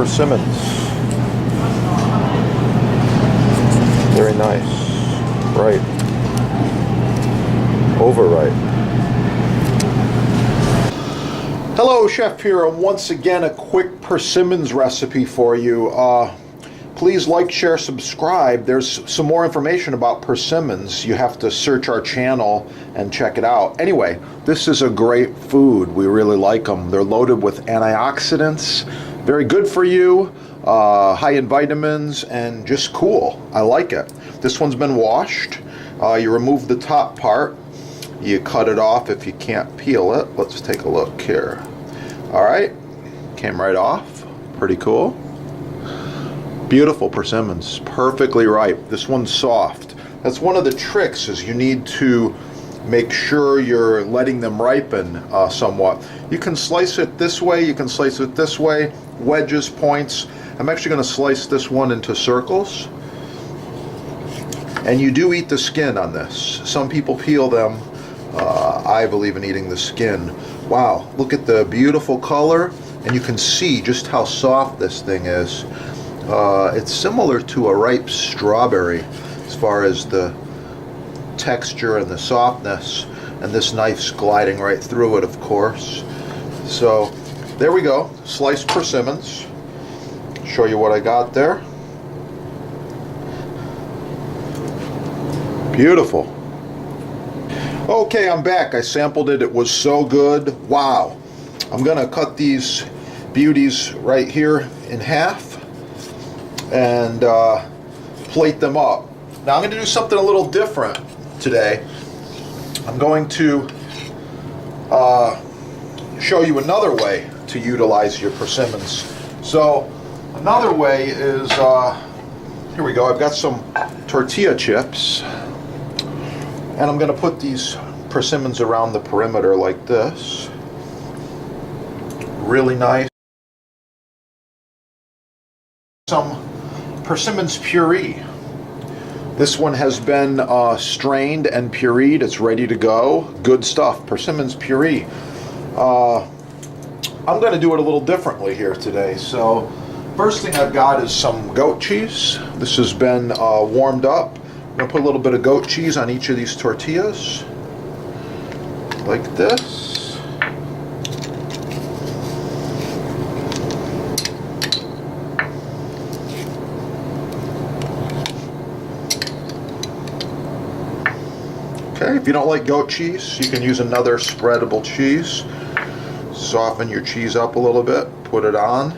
persimmons. Very nice. Right. Overripe. Hello, Chef here, and once again a quick persimmons recipe for you. Please like, share, subscribe. There's some more information about persimmons. You have to search our channel and check it out. Anyway, this is a great food. We really like them. They're loaded with antioxidants, very good for you, high in vitamins, and just cool. I like it. This one's been washed. You remove the top part. You cut it off if you can't peel it. Let's take a look here. All right, came right off. Pretty cool. Beautiful persimmons, perfectly ripe. This one's soft. That's one of the tricks, is you need to make sure you're letting them ripen somewhat. You can slice it this way, you can slice it this way, wedges, points. I'm actually going to slice this one into circles. And you do eat the skin on this. Some people peel them. I believe in eating the skin. Wow, look at the beautiful color, and you can see just how soft this thing is. It's similar to a ripe strawberry as far as the texture and the softness, and this knife's gliding right through it, of course. So there we go, sliced persimmons. Show you what I got there. Beautiful. Okay, I'm back. I sampled it. It was so good. Wow. I'm gonna cut these beauties right here in half and plate them up. Now I'm going to do something a little different today. I'm going to show you another way to utilize your persimmons. So another way is, here we go, I've got some tortilla chips, and I'm going to put these persimmons around the perimeter like this. Really nice. Some persimmons puree. This one has been strained and pureed. It's ready to go. Good stuff. Persimmons puree. I'm going to do it a little differently here today. So first thing I've got is some goat cheese. This has been warmed up. I'm going to put a little bit of goat cheese on each of these tortillas like this. Okay, if you don't like goat cheese, you can use another spreadable cheese. Soften your cheese up a little bit, put it on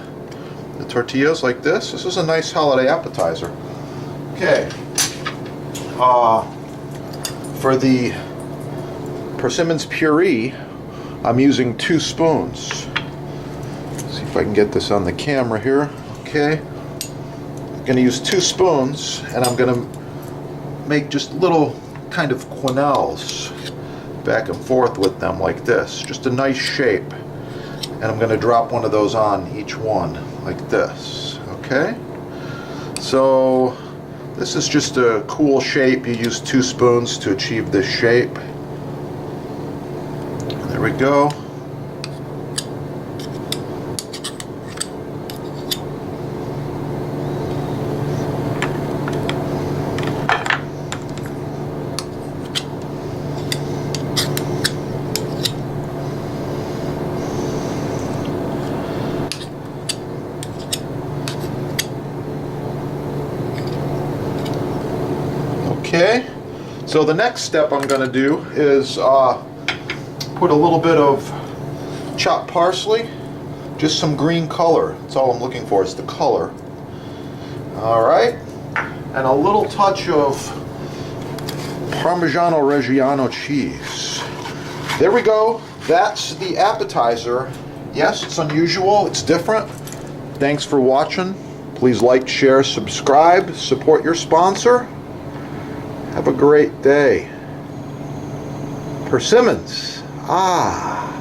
the tortillas like this. This is a nice holiday appetizer. Okay, for the persimmons puree, I'm using 2 spoons. Let's see if I can get this on the camera here. Okay, I'm going to use 2 spoons, and I'm going to make just little kind of quenelles back and forth with them like this. Just a nice shape. And I'm going to drop one of those on each one like this. Okay? So this is just a cool shape. You use 2 spoons to achieve this shape. There we go. Okay, so the next step I'm going to do is put a little bit of chopped parsley, just some green color. That's all I'm looking for, is the color. Alright, and a little touch of Parmigiano Reggiano cheese. There we go. That's the appetizer. Yes, it's unusual, it's different. Thanks for watching. Please like, share, subscribe, support your sponsor. Have a great day. Persimmons. Ah.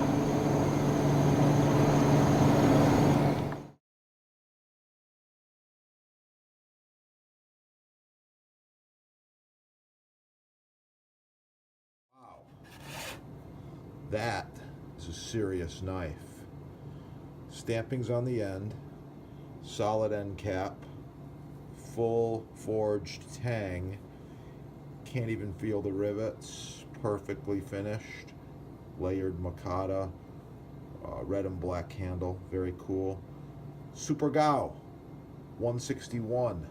Wow. That is a serious knife. Stampings on the end. solid end cap, full forged tang. Can't even feel the rivets. Perfectly finished. Layered Makata. Red and black handle. Very cool. Super Gao 161.